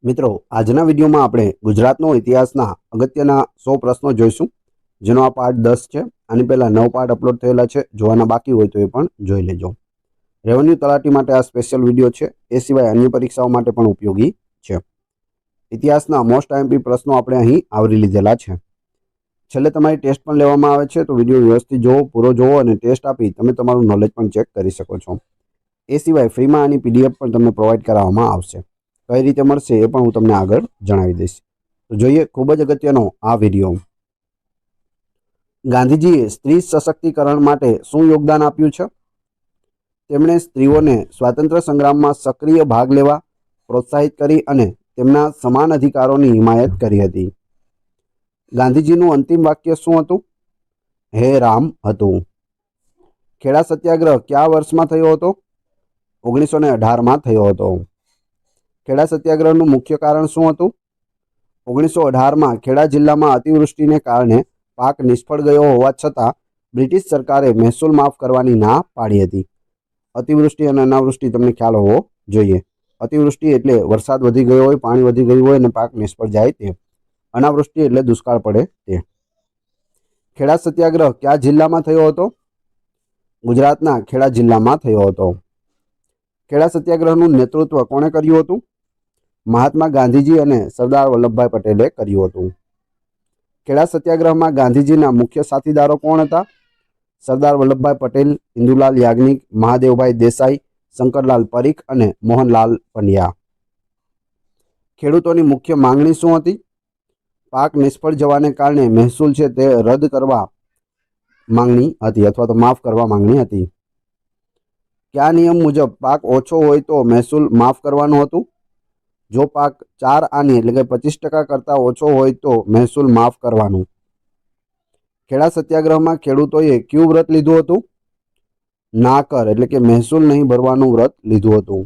મિત્રો, આજના વિડીયોમાં આપણે ગુજરાતનો ઇતિહાસના અગત્યના 100 પ્રશ્નો જોઈશું, જેનો આ પાર્ટ 10 છે. આની પહેલાં 9 પાર્ટ અપલોડ થયેલા છે. જોવાના બાકી હોય તો એ પણ જોઈ લેજો. રેવન્યુ તલાટી માટે આ સ્પેશિયલ વિડીયો છે. એ સિવાય અન્ય પરીક્ષાઓ માટે પણ ઉપયોગી છે. ઇતિહાસના મોસ્ટ આઈએમપી પ્રશ્નો આપણે અહીં આવરી લીધેલા છે. છેલ્લે તમારી ટેસ્ટ પણ લેવામાં આવે છે, તો વિડીયો વ્યવસ્થિત જોવો, પૂરો જોવો અને ટેસ્ટ આપી તમે તમારું નોલેજ પણ ચેક કરી શકો છો. એ સિવાય ફ્રીમાં આની પીડીએફ પણ તમને પ્રોવાઈડ કરાવવામાં આવશે. કઈ રીતે મળશે એ પણ હું તમને આગળ જણાવી દઈશ. તો જોઈએ ખૂબ જ અગત્યનો આ વિડીયો. ગાંધીજીએ સ્ત્રી સશક્તિકરણ માટે શું યોગદાન આપ્યું છે? તેમણે સ્ત્રીઓને સ્વાતંત્ર્ય સંગ્રામમાં સક્રિય ભાગ લેવા પ્રોત્સાહિત કરી અને તેમના સમાન અધિકારોની હિમાયત કરી હતી. ગાંધીજીનું અંતિમ વાક્ય શું હતું? હે રામ હતું. ખેડા સત્યાગ્રહ કયા વર્ષમાં થયો હતો? 1918માં થયો હતો. ખેડા સત્યાગ્રહનું મુખ્ય કારણ શું હતું? 1918માં ખેડા જિલ્લામાં અતિવૃષ્ટિને કારણે પાક નિષ્ફળ ગયો હોવા છતાં બ્રિટિશ સરકારે મહેસૂલ માફ કરવાની ના પાડી હતી. અતિવૃષ્ટિ અને અનાવૃષ્ટિ તમને ખ્યાલ હોવો જોઈએ. અતિવૃષ્ટિ એટલે વરસાદ વધી ગયો હોય, પાણી વધી ગયું હોય અને પાક નિષ્ફળ જાય તે. અનાવૃષ્ટિ એટલે દુષ્કાળ પડે તે. ખેડા સત્યાગ્રહ કયા જિલ્લામાં થયો હતો? ગુજરાતના ખેડા જિલ્લામાં થયો હતો. ખેડા સત્યાગ્રહનું નેતૃત્વ કોણે કર્યું હતું? મહાત્મા ગાંધીજી અને સરદાર વલ્લભભાઈ પટેલે કર્યું હતું. ખેડા સત્યાગ્રહમાં ગાંધીજીના મુખ્ય સાથીદારો કોણ હતા? સરદાર વલ્લભભાઈ પટેલ, ઇન્દુલાલ યાજ્ઞિક, મહાદેવભાઈ દેસાઈ, શંકરલાલ પરીખ અને મોહનલાલ પંડ્યા. ખેડૂતોની મુખ્ય માંગણી શું હતી? પાક નિષ્ફળ જવાને કારણે મહેસૂલ છે તે રદ કરવા માંગણી હતી અથવા તો માફ કરવા માંગણી હતી. કયા નિયમ મુજબ પાક ઓછો હોય તો મહેસૂલ માફ કરવાનું હતું? જો પાક 4 આની એટલે કે 25% કરતાં ઓછો હોય તો મહેસૂલ માફ કરવાનું. ખેડા સત્યાગ્રહમાં ખેડૂતોએ કયું વ્રત લીધું હતું? ના કર એટલે કે મહેસૂલ નહીં ભરવાનું વ્રત લીધું હતું.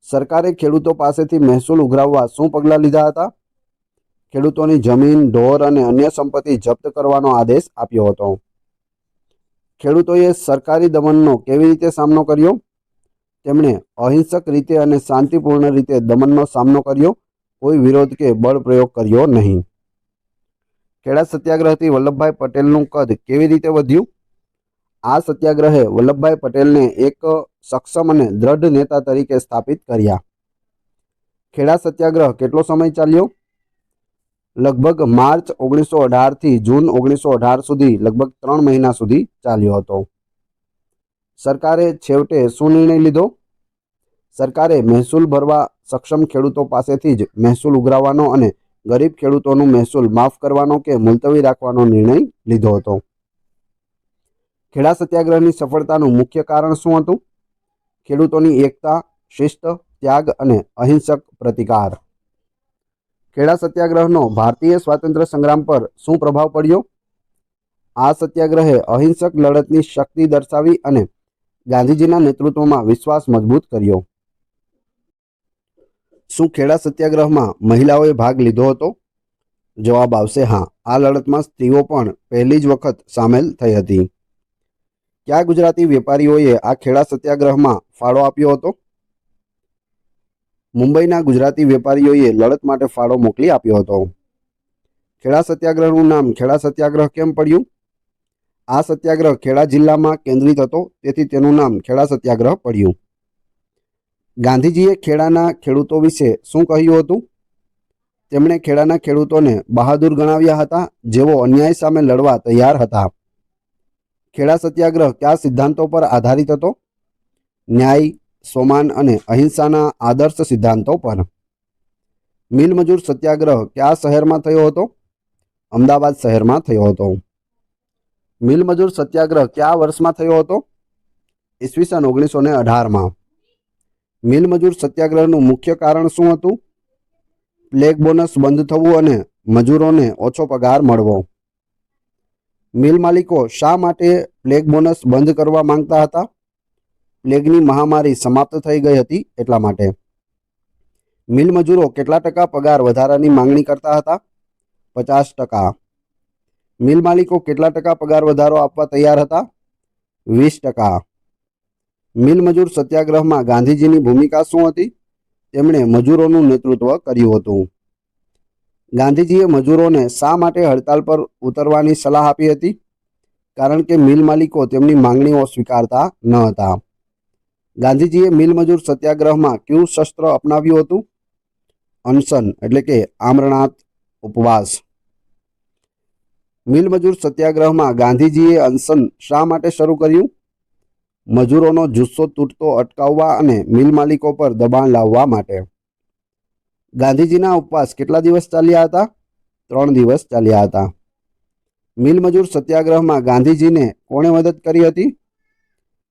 સરકારે ખેડૂતો પાસેથી મહેસૂલ ઉઘરાવવા શું પગલાં લીધા હતા? ખેડૂતોની જમીન, ઢોર અને અન્ય સંપત્તિ જપ્ત કરવાનો આદેશ આપ્યો હતો. ખેડૂતોએ સરકારી દમનનો કેવી રીતે સામનો કર્યો? તેમણે અહિંસક રીતે અને શાંતિપૂર્ણ રીતે દમનનો સામનો કર્યો. કોઈ વિરોધ કે બળ પ્રયોગ કર્યો નહીં. ખેડા સત્યાગ્રહથી વલ્લભભાઈ પટેલનું કદ કેવી રીતે વધ્યું? આ સત્યાગ્રહે વલ્લભભાઈ પટેલને એક સક્ષમ અને દ્રઢ નેતા તરીકે સ્થાપિત કર્યા. ખેડા સત્યાગ્રહ કેટલો સમય ચાલ્યો? લગભગ માર્ચ 1918થી જૂન 1918 સુધી લગભગ 3 મહિના સુધી ચાલ્યો હતો. સરકારે છેવટે શું નિર્ણય લીધો? સરકારે મહેસૂલ ભરવા સક્ષમ ખેડૂતો પાસેથી જ મહેસૂલ ઉઘરાવવાનો અને ગરીબ ખેડૂતોનું મહેસૂલ માફ કરવાનો કે મુલતવી રાખવાનો નિર્ણય લીધો હતો. ખેડા સત્યાગ્રહની સફળતાનું મુખ્ય કારણ શું હતું? ખેડૂતોની એકતા, શિસ્ત, ત્યાગ અને અહિંસક પ્રતિકાર. ખેડા સત્યાગ્રહનો ભારતીય સ્વાતંત્ર્ય સંગ્રામ પર શું પ્રભાવ પડ્યો? આ સત્યાગ્રહે અહિંસક લડતની શક્તિ દર્શાવી અને ગાંધીજીના નેતૃત્વમાં વિશ્વાસ મજબૂત કર્યો. શું ખેડા સત્યાગ્રહમાં મહિલાઓએ ભાગ લીધો હતો? જવાબ આવશે હા. આ લડતમાં સ્ત્રીઓ પણ પહેલી જ વખત સામેલ થઈ હતી. કયા ગુજરાતી વેપારીઓએ આ ખેડા સત્યાગ્રહમાં ફાળો આપ્યો હતો? મુંબઈના ગુજરાતી વેપારીઓએ લડત માટે ફાળો મોકલી આપ્યો હતો. ખેડા સત્યાગ્રહનું નામ ખેડા સત્યાગ્રહ કેમ પડ્યું? આ સત્યાગ્રહ ખેડા જિલ્લામાં કેન્દ્રિત હતો, તેથી તેનું નામ ખેડા સત્યાગ્રહ પડ્યું. ગાંધીજીએ ખેડાના ખેડૂતો વિશે શું કહ્યું હતું? તેમણે ખેડાના ખેડૂતોને બહાદુર ગણાવ્યા હતા, જેઓ અન્યાય સામે લડવા તૈયાર હતા. ખેડા સત્યાગ્રહ કયા સિદ્ધાંતો પર આધારિત હતો? ન્યાય, સ્વમાન અને અહિંસાના આદર્શ સિદ્ધાંતો પર. મિલ મજૂર સત્યાગ્રહ કયા શહેરમાં થયો હતો? અમદાવાદ શહેરમાં થયો હતો. મિલ મજૂર સત્યાગ્રહ કયા વર્ષમાં થયો હતો? ઈસવીસન 1918માં. મિલ મજૂર સત્યાગ્રહનું મુખ્ય કારણ શું હતું? પ્લેગ બોનસ બંધ થવું અને મજૂરોને ઓછો પગાર મળવો. મિલ માલિકો શા માટે પ્લેગ બોનસ બંધ કરવા માંગતા હતા? પ્લેગની મહામારી સમાપ્ત થઈ ગઈ હતી એટલા માટે. મિલ મજૂરો કેટલા ટકા પગાર વધારાની માંગણી કરતા હતા? 50%. મિલ માલિકો કેટલા ટકા પગાર વધારો આપવા તૈયાર હતા? 20%. મિલ મજૂર સત્યાગ્રહમાં ગાંધીજીની ભૂમિકા શું હતી? તેમણે મજૂરોનું નેતૃત્વ કર્યું હતું. ગાંધીજીએ મજૂરોને શા માટે હડતાલ પર ઉતરવાની સલાહ આપી હતી? કારણ કે મિલ માલિકો તેમની માંગણીઓ સ્વીકારતા ન હતા. ગાંધીજીએ મિલ મજૂર સત્યાગ્રહમાં કયું શસ્ત્ર અપનાવ્યું હતું? અનશન એટલે કે આમરણાંત ઉપવાસ. મિલ મજૂર સત્યાગ્રહમાં ગાંધીજીએ અનશન શા માટે શરૂ કર્યું? મજૂરોનો જુસ્સો તૂટતો અટકાવવા અને મિલ માલિકો પર દબાણ લાવવા માટે. ગાંધીજીના ઉપવાસ કેટલા દિવસ ચાલ્યા હતા? 3 દિવસ ચાલ્યા હતા. મિલ મજૂર સત્યાગ્રહમાં ગાંધીજીને કોણે મદદ કરી હતી?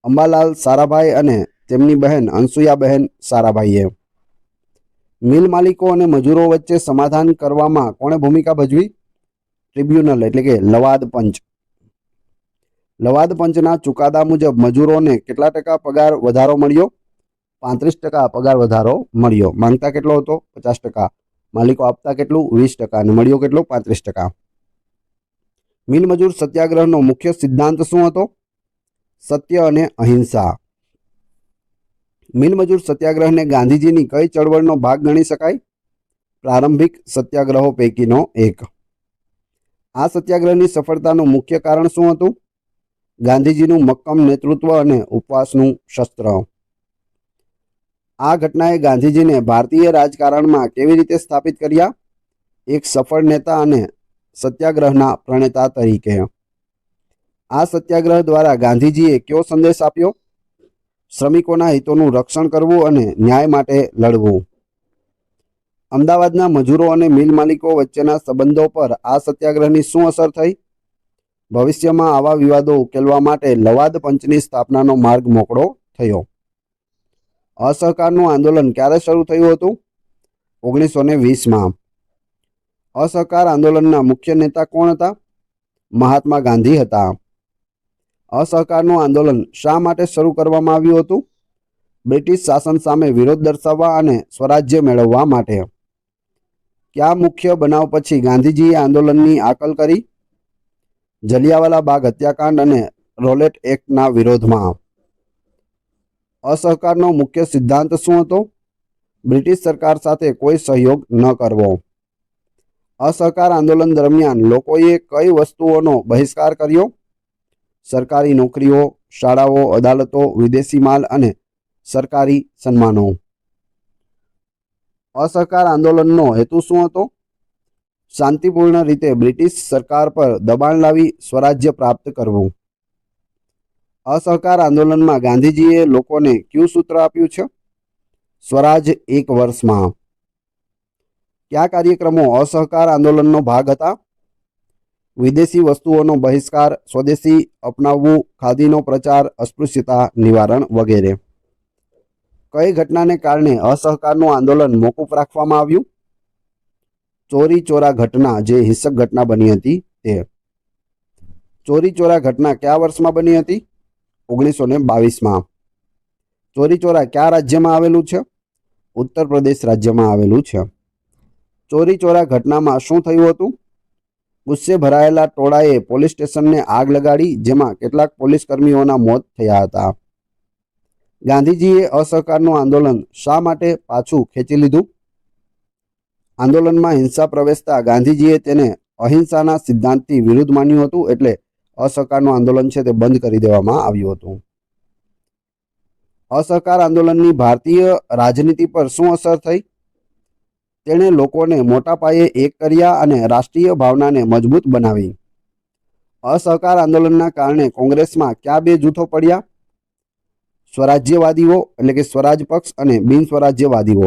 અંબાલાલ સારાભાઈ અને તેમની બહેન અનસુયાબહેન સારાભાઈએ. મિલ માલિકો અને મજૂરો વચ્ચે સમાધાન કરવામાં કોણે ભૂમિકા ભજવી? ટ્રિબ્યુનલ એટલે કે લવાદ પંચ. લવાદ પંચના ચુકાદા મુજબ મજૂરોને કેટલા ટકા પગાર વધારો મળ્યો? 35% પગાર વધારો મળ્યો. માંગતા કેટલો હતો? 50%. માલિકો આપતા કેટલું? 20% અને મળ્યો કેટલો? 35%. મિલ મજૂર સત્યાગ્રહનો મુખ્ય સિદ્ધાંત શું હતો? સત્ય અને અહિંસા. મિલ મજૂર સત્યાગ્રહને ગાંધીજીની કઈ ચળવળનો ભાગ ગણી શકાય? પ્રારંભિક સત્યાગ્રહો પૈકીનો એક. આ સત્યાગ્રહની સફળતાનું મુખ્ય કારણ શું હતું? ગાંધીજીનું મક્કમ નેતૃત્વ અને ઉપવાસનું શસ્ત્ર. આ ઘટનાએ ગાંધીજીને ભારતીય રાજકારણમાં કેવી રીતે સ્થાપિત કર્યા? એક સફળ નેતા અને સત્યાગ્રહના પ્રણેતા તરીકે. આ સત્યાગ્રહ દ્વારા ગાંધીજીએ કયો સંદેશ આપ્યો? શ્રમિકોના હિતોનું રક્ષણ કરવું અને ન્યાય માટે લડવું. અમદાવાદના મજૂરો અને મિલ માલિકો વચ્ચેના સંબંધો પર આ સત્યાગ્રહની શું અસર થઈ? ભવિષ્યમાં આવા વિવાદો ઉકેલવા માટે લવાદ પંચની સ્થાપનાનો માર્ગ મોકળો થયો. અસહકારનું આંદોલન ક્યારે શરૂ થયું હતું? 1920માં. અસહકાર આંદોલનના મુખ્ય નેતા કોણ હતા? મહાત્મા ગાંધી હતા. અસહકારનું આંદોલન શા માટે શરૂ કરવામાં આવ્યું હતું? બ્રિટિશ શાસન સામે વિરોધ દર્શાવવા અને સ્વરાજ્ય મેળવવા માટે. કયા મુખ્ય બનાવ પછી ગાંધીજીએ આંદોલનની આકલ કરી? જલિયાવાલા બાગ હત્યાકાંડ અને રોલેટ એક્ટના વિરોધમાં. અસહકારનો મુખ્ય સિદ્ધાંત શું હતો? બ્રિટિશ સરકાર સાથે કોઈ સહયોગ ન કરવો. અસહકાર આંદોલન દરમિયાન લોકોએ કઈ વસ્તુઓનો બહિષ્કાર કર્યો? સરકારી નોકરીઓ, શાળાઓ, અદાલતો, વિદેશી માલ અને સરકારી સન્માનો. અસહકાર આંદોલનનો હેતુ શું હતો? શાંતિપૂર્ણ રીતે બ્રિટિશ સરકાર પર દબાણ લાવી સ્વરાજ્ય પ્રાપ્ત કરવું. અસહકાર આંદોલનમાં ગાંધીજીએ લોકોને કયું સૂત્ર આપ્યું છે? સ્વરાજ 1 વર્ષમાં. કયા કાર્યક્રમો અસહકાર આંદોલનનો ભાગ હતા? વિદેશી વસ્તુઓનો બહિષ્કાર, સ્વદેશી અપનાવવું, ખાદીનો પ્રચાર, અસ્પૃશ્યતા નિવારણ વગેરે. કઈ ઘટનાને કારણે અસહકારનું આંદોલન મોકૂફ રાખવામાં આવ્યું? ચોરી ચોરા ઘટના, જે હિંસક ઘટના બની હતી તે. ચોરી ચોરા ઘટના કયા વર્ષમાં બની હતી? 1922માં. ચોરી ચોરા કયા રાજ્યમાં આવેલું છે? ઉત્તર પ્રદેશ રાજ્યમાં આવેલું છે. ચોરી ચોરા ઘટનામાં શું થયું હતું? ગુસ્સે ભરાયેલા ટોળાએ પોલીસ સ્ટેશનને આગ લગાડી, જેમાં કેટલાક પોલીસ કર્મીઓના મોત થયા હતા. ગાંધીજીએ અસહકારનું આંદોલન શા માટે પાછું ખેંચી લીધું? આંદોલનમાં હિંસા પ્રવેશતા ગાંધીજીએ તેને અહિંસાના સિદ્ધાંતથી વિરુદ્ધ માન્યું હતું, એટલે અસહકારનું આંદોલન છે તે બંધ કરી દેવામાં આવ્યું હતું. અસહકાર આંદોલનની ભારતીય રાજનીતિ પર શું અસર થઈ? તેણે લોકોને મોટા પાયે એક કર્યા અને રાષ્ટ્રીય ભાવનાને મજબૂત બનાવી. અસહકાર આંદોલનના કારણે કોંગ્રેસમાં કયા બે જૂથો પડ્યા? સ્વરાજ્યવાદીઓ એટલે કે સ્વરાજ પક્ષ અને બિનસ્વરાજ્યવાદીઓ.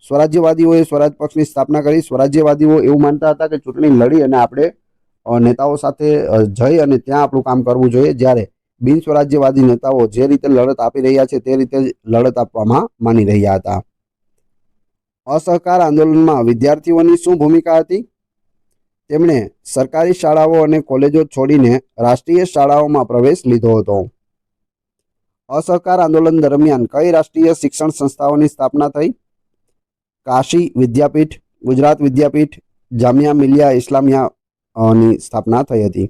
સ્વરાજ્યવાદીઓએ સ્વરાજ પક્ષની સ્થાપના કરી. સ્વરાજ્યવાદીઓ એવું માનતા હતા કે ચૂંટણી લડી અને આપણે નેતાઓ સાથે જઈ અને ત્યાં આપણું કામ કરવું જોઈએ, જ્યારે બિનસ્વરાજ્યવાદી નેતાઓ જે રીતે લડત આપી રહ્યા છે તે રીતે લડત આપવામાં માની રહ્યા હતા. અસહકાર આંદોલનમાં વિદ્યાર્થીઓની શું ભૂમિકા હતી? તેમણે સરકારી શાળાઓ અને કોલેજો છોડીને રાષ્ટ્રીય શાળાઓમાં પ્રવેશ લીધો હતો. અસહકાર આંદોલન દરમિયાન કઈ રાષ્ટ્રીય શિક્ષણ સંસ્થાઓની સ્થાપના થઈ? કાશી વિદ્યાપીઠ, ગુજરાત વિદ્યાપીઠ, જામિયા મિલિયા ઇસ્લામિયાની સ્થાપના થઈ હતી.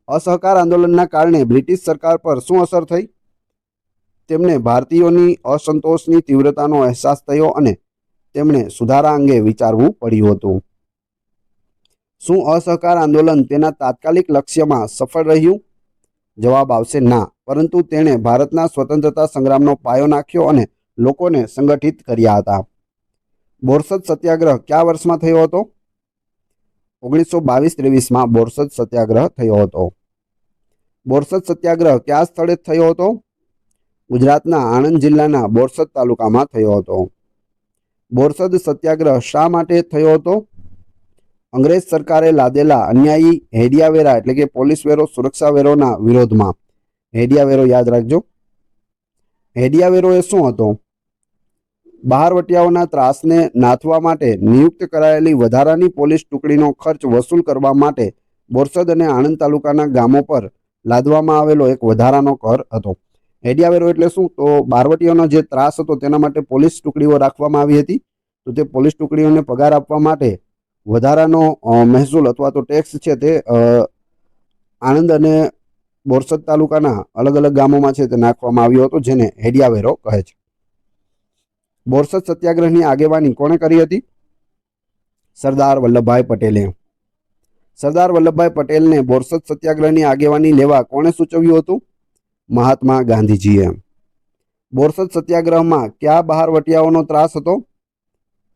અસહકાર આંદોલનના કારણે બ્રિટિશ સરકાર પર શું અસર થઈ? તેમને ભારતીયોની અસંતોષની તીવ્રતાનો અહેસાસ થયો અને તેમણે સુધારા અંગે વિચારવું પડ્યું હતું. શું અસહકાર આંદોલન તેના તાત્કાલિક લક્ષ્યમાં સફળ રહ્યું? જવાબ આવશે ના, પરંતુ તેણે ભારતના સ્વતંત્રતા સંગ્રામનો પાયો નાખ્યો અને લોકોને સંગઠિત કર્યા હતા. બોરસદ સત્યાગ્રહ કયા વર્ષમાં થયો હતો? 1922-23માં બોરસદ સત્યાગ્રહ થયો હતો. બોરસદ સત્યાગ્રહ કયા સ્થળે થયો હતો? ગુજરાતના આણંદ જિલ્લાના બોરસદ તાલુકામાં થયો હતો. બોરસદ સત્યાગ્રહ શા માટે થયો હતો? અંગ્રેજ સરકારે લાદેલા અન્યાયી હેડિયા વેરા એટલે કે પોલીસ વેરો, સુરક્ષા વેરોના વિરોધમાં. હેડિયા વેરો યાદ રાખજો. હેડિયા વેરો એ શું હતો? બહારવટીયાઓના ત્રાસને નાથવા માટે નિયુક્ત કરાયેલી વધારાની પોલીસ ટુકડીનો ખર્ચ વસૂલ કરવા માટે બોરસદ અને આણંદ તાલુકાના ગામો પર લાદવામાં આવેલો એક વધારાનો કર હતો. હેડિયા વેરો એટલે શું? તો બહારવટીયાઓનો જે ત્રાસ હતો તેના માટે પોલીસ ટુકડીઓ રાખવામાં આવી હતી. તો તે પોલીસ ટુકડીઓને પગાર આપવા માટે વધારાનો મહેસૂલ અથવા તો ટેક્સ છે તે આણંદ અને બોરસદ તાલુકાના અલગ અલગ ગામોમાં છે તે નાખવામાં આવ્યો હતો, જેને હેડિયા વેરો કહે છે. બોરસદ સત્યાગ્રહની આગેવાની કોણે કરી હતી? સરદાર વલ્લભભાઈ પટેલે. સરદાર વલ્લભભાઈ પટેલને બોરસદ સત્યાગ્રહની આગેવાની લેવા કોણે સૂચવ્યું હતું? મહાત્મા ગાંધીજીએ. બોરસદ સત્યાગ્રહમાં કયા બહારવટીયાઓનો ત્રાસ હતો?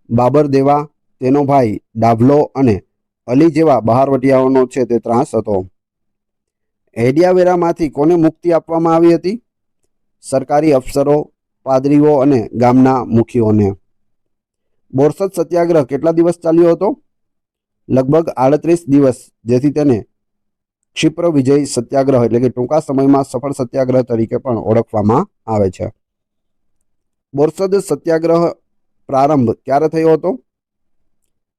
બાબર દેવા, તેનો ભાઈ ડાભલો અને અલી જેવા બહારવટીયાઓનો છે તે ત્રાસ હતો. હેડિયા વેરામાંથી કોને મુક્તિ આપવામાં આવી હતી? સરકારી અફસરો, પાદરીઓ અને ગામના મુખીઓને. બોરસદ સત્યાગ્રહ કેટલા દિવસ ચાલ્યો હતો? લગભગ 38 દિવસ, જેથી તેને ક્ષિપ્ર વિજય સત્યાગ્રહ એટલે કે ટૂંકા સમયમાં સફળ સત્યાગ્રહ તરીકે પણ ઓળખવામાં આવે છે. બોરસદ સત્યાગ્રહ પ્રારંભ ક્યારે થયો હતો?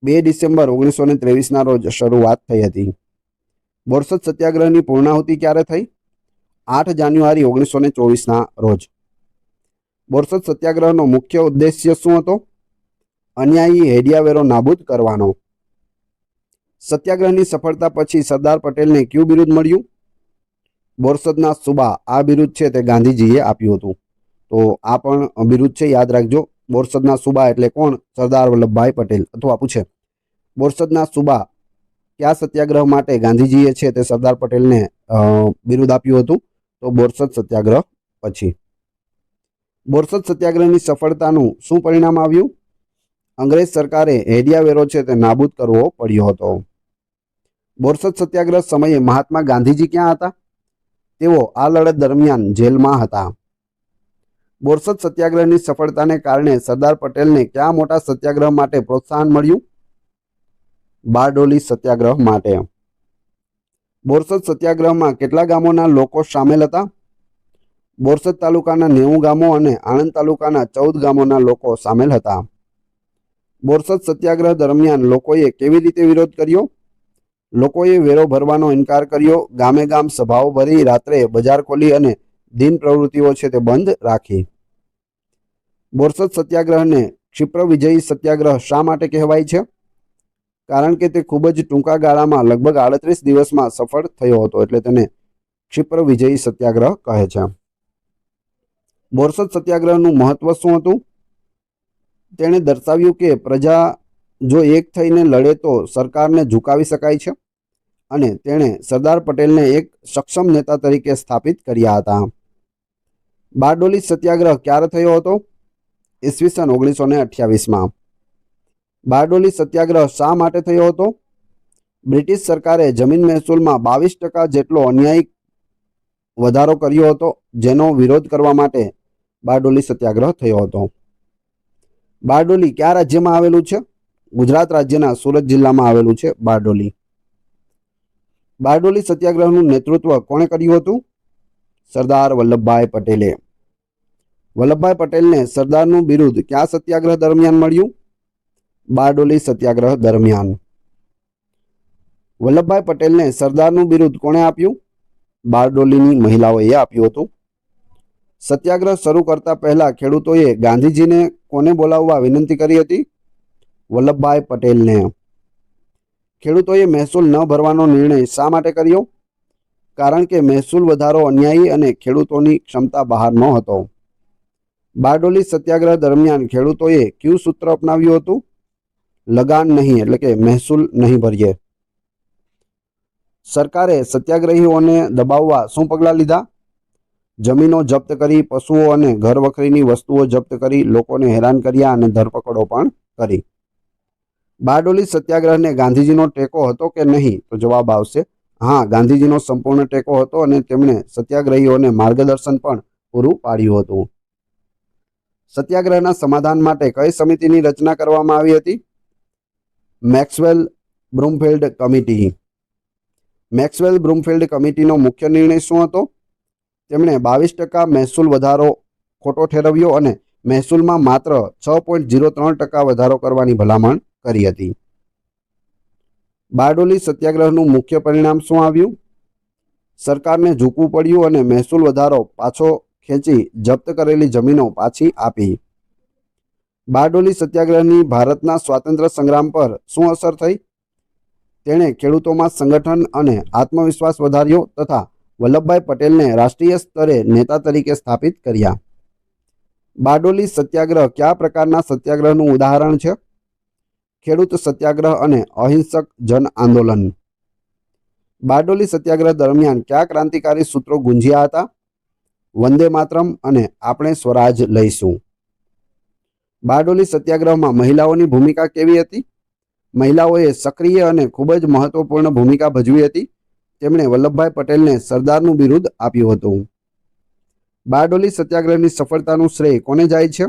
2 ડિસેમ્બર 1923ના રોજ શરૂઆત થઈ હતી. બોરસદ સત્યાગ્રહની પૂર્ણાહુતિ ક્યારે થઈ? 8 જાન્યુઆરી 1924ના રોજ. બોરસદ સત્યાગ્રહનો મુખ્ય ઉદ્દેશ્ય શું હતો? અન્યાયી હેડિયા વેરો નાબૂદ કરવાનો. સત્યાગ્રહની સફળતા પછી સરદાર પટેલને કયું બિરુદ મળ્યું? બોરસદના સુબા. આ બિરુદ છે તે ગાંધીજીએ આપ્યું હતું. તો આ પણ બિરુદ છે, યાદ રાખજો. બોરસદના સુબા એટલે કોણ? સરદાર વલ્લભભાઈ પટેલ. અથવા પૂછે બોરસદના સુબા કયા સત્યાગ્રહ માટે ગાંધીજીએ છે તે સરદાર પટેલને બિરુદ આપ્યું હતું? તો બોરસદ સત્યાગ્રહ પછી. બોરસદ સત્યાગ્રહની સફળતાનું શું પરિણામ આવ્યું? અંગ્રેજ સરકારે હેડિયા વેરો છે તે નાબૂદ કરવો પડ્યો હતો. બોરસદ સત્યાગ્રહ સમયે મહાત્મા ગાંધીજી ક્યાં હતા? તેઓ આ લડત દરમિયાન જેલમાં હતા. બોરસદ સત્યાગ્રહની સફળતાને કારણે સરદાર પટેલને કયા મોટા સત્યાગ્રહ માટે પ્રોત્સાહન મળ્યું? બારડોલી સત્યાગ્રહ માટે. બોરસદ સત્યાગ્રહમાં કેટલા ગામોના લોકો સામેલ હતા? બોરસદ તાલુકાના 90 ગામો અને આણંદ તાલુકાના 14 ગામોના લોકો સામેલ હતા. બોરસદ સત્યાગ્રહ દરમિયાન લોકોએ કેવી રીતે વિરોધ કર્યો? લોકોએ વેરો ભરવાનો ઇનકાર કર્યો, ગામે ગામ સભાઓ ભરી, રાત્રે બજાર ખોલી અને દિન પ્રવૃત્તિઓ છે તે બંધ રાખી. બોરસદ સત્યાગ્રહને ક્ષિપ્ર વિજયી સત્યાગ્રહ શા માટે કહેવાય છે? કારણ કે તે ખૂબ જ ટૂંકા ગાળામાં લગભગ 38 દિવસમાં સફળ થયો હતો, એટલે તેને ક્ષિપ્ર વિજયી સત્યાગ્રહ કહે છે. બોરસદ સત્યાગ્રહનું મહત્વ શું હતું? તેણે દર્શાવ્યું કે પ્રજા જો એક થઈને લડે તો સરકારને ઝુકાવી શકાય છે અને તેણે સરદાર પટેલને એક સક્ષમ નેતા તરીકે સ્થાપિત કર્યા હતા. બારડોલી સત્યાગ્રહ ક્યારે થયો હતો? ઈસવીસન 1928માં. બારડોલી સત્યાગ્રહ શા માટે થયો હતો? બ્રિટિશ સરકારે જમીન મહેસૂલમાં 22% જેટલો અન્યાયી વધારો કર્યો હતો, જેનો વિરોધ કરવા માટે બારડોલી સત્યાગ્રહ થયો હતો. બારડોલી કયા રાજ્યમાં આવેલું છે? ગુજરાત રાજ્યના સુરત જિલ્લામાં આવેલું છે બારડોલી. બારડોલી સત્યાગ્રહનું નેતૃત્વ કોણે કર્યું હતું? સરદાર વલ્લભભાઈ પટેલે. વલ્લભભાઈ પટેલને સરદારનું બિરુદ કયા સત્યાગ્રહ દરમિયાન મળ્યું? બારડોલી સત્યાગ્રહ દરમિયાન. વલ્લભભાઈ પટેલને સરદારનું બિરુદ કોણે આપ્યું? બારડોલીની મહિલાઓએ આપ્યું હતું. સત્યાગ્રહ શરૂ કરતા પહેલા ખેડૂતોએ ગાંધીજીને કોને બોલાવવા વિનંતી કરી હતી? વલ્લભભાઈ પટેલને. ખેડૂતોએ મહેસૂલ ન ભરવાનો નિર્ણય શા માટે કર્યો? કારણ કે મહેસૂલ વધારો અન્યાયી અને ખેડૂતોની ક્ષમતા બહારનો હતો. બારડોલી સત્યાગ્રહ દરમિયાન ખેડૂતોએ કયું સૂત્ર અપનાવ્યું હતું? લગાન નહીં એટલે કે મહેસૂલ નહીં ભરીએ. સરકારે સત્યાગ્રહીઓને દબાવવા શું પગલાં લીધા? જમીનો જપ્ત કરી, પશુઓ અને ઘર વખરીની વસ્તુઓ જપ્ત કરી, લોકોને હેરાન કર્યા અને ધરપકડો પણ કરી. બારડોલી સત્યાગ્રહને ગાંધીજીનો ટેકો હતો કે નહીં? તો જવાબ આવશે હા, ગાંધીજીનો સંપૂર્ણ ટેકો હતો અને તેમણે સત્યાગ્રહીઓને માર્ગદર્શન પણ પૂરું પાડ્યું હતું. સત્યાગ્રહના સમાધાન માટે કઈ સમિતિની રચના કરવામાં આવી હતી? Maxwell Broomfield committee. Maxwell Broomfield કમિટીનો મુખ્ય નિર્ણય શું હતો? તેમણે 22% મહેસૂલ વધારો ખોટો ઠેરવ્યો અને મહેસૂલમાં માત્ર 6.03% વધારો કરવાની ભલામણ કરી હતી. બારડોલી સત્યાગ્રહનું મુખ્ય પરિણામ શું આવ્યું? સરકારને ઝૂકવું પડ્યું અને મહેસૂલ વધારો પાછો ખેંચી જપ્ત કરેલી જમીનો પાછી આપી. બારડોલી સત્યાગ્રહની ભારતના સ્વાતંત્ર્ય સંગ્રામ પર શું અસર થઈ? તેણે ખેડૂતોમાં સંગઠન અને આત્મવિશ્વાસ વધાર્યો તથા વલ્લભભાઈ પટેલને રાષ્ટ્રીય સ્તરે નેતા તરીકે સ્થાપિત કર્યા. બારડોલી સત્યાગ્રહ કયા પ્રકારના સત્યાગ્રહનું ઉદાહરણ છે? ખેડૂત સત્યાગ્રહ અને અહિંસક જન આંદોલન. બારડોલી સત્યાગ્રહ દરમિયાન કયા ક્રાંતિકારી સૂત્રો ગુંજ્યા હતા? વંદે માતરમ અને આપણે સ્વરાજ લઈશું. બારડોલી સત્યાગ્રહમાં મહિલાઓની ભૂમિકા કેવી હતી? મહિલાઓએ સક્રિય અને ખૂબ જ મહત્વપૂર્ણ ભૂમિકા ભજવી હતી. તેમણે વલ્લભભાઈ પટેલને સરદારનું બિરુદ આપ્યું હતું. બારડોલી સત્યાગ્રહની સફળતાનું શ્રેય કોને જાય છે?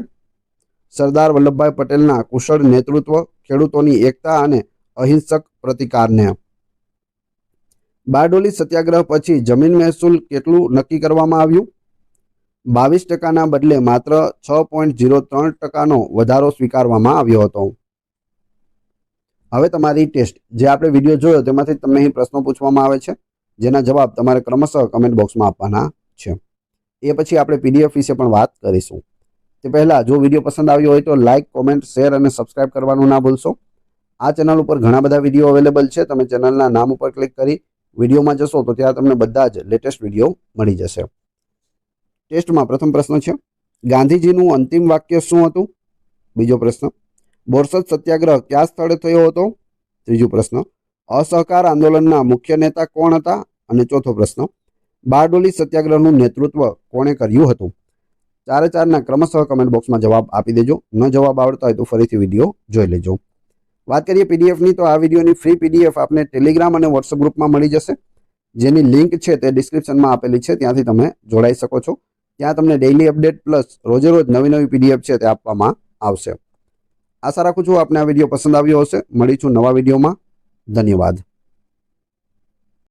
સરદાર વલ્લભભાઈ પટેલના કુશળ નેતૃત્વ, ખેડૂતોની એકતા અને અહિંસક પ્રતિકારને. બારડોલી સત્યાગ્રહ પછી જમીન મહેસૂલ કેટલું નક્કી કરવામાં આવ્યું? 22%ના બદલે માત્ર 6.03%નો વધારો સ્વીકારવામાં આવ્યો હતો. હવે તમારી ટેસ્ટ, જે આપણે વિડીયો જોયો તેમાંથી તમને અહીં પ્રશ્નો પૂછવામાં આવે છે, જેના જવાબ તમારે ક્રમશઃ કમેન્ટ બોક્સમાં આપવાના છે. એ પછી આપણે પીડીએફ વિશે પણ વાત કરીશું. તે પહેલાં જો વિડીયો પસંદ આવ્યો હોય તો લાઇક, કોમેન્ટ, શેર અને સબસ્ક્રાઇબ કરવાનું ના ભૂલશો. આ ચેનલ ઉપર ઘણા બધા વિડીયો અવેલેબલ છે. તમે ચેનલના નામ ઉપર ક્લિક કરી વિડીયોમાં જશો તો ત્યાં તમને બધા જ લેટેસ્ટ વિડીયો મળી જશે. ટેસ્ટમાં પ્રથમ પ્રશ્ન છે, ગાંધીજીનું અંતિમ વાક્ય શું હતું? બીજો પ્રશ્ન, બોરસદ સત્યાગ્રહ કયા સ્થળે થયો હતો? ત્રીજો પ્રશ્ન, અસહકાર આંદોલનના મુખ્ય નેતા કોણ હતા? અને ચોથો પ્રશ્ન, બારડોલી સત્યાગ્રહનું નેતૃત્વ કોણે કર્યું હતું? ચારે ચારના ક્રમશઃ કમેન્ટ બોક્સમાં જવાબ આપી દેજો. ન જવાબ આવડતા હોય તો ફરીથી વિડીયો જોઈ લેજો. વાત કરીએ પીડીએફની, તો આ વિડીયોની ફ્રી પીડીએફ આપને ટેલિગ્રામ અને વોટ્સઅપ ગ્રુપમાં મળી જશે, જેની લિંક છે તે ડિસ્ક્રિપ્શનમાં આપેલી છે. ત્યાંથી તમે જોડાઈ શકો છો. ત્યાં તમને ડેઇલી અપડેટ પ્લસ રોજે રોજ નવી પીડીએફ છે તે આપવામાં આવશે. આશા રાખું છું આપને આ વિડીયો પસંદ આવ્યો હશે. મળીશું નવા વિડીયોમાં. ધન્યવાદ.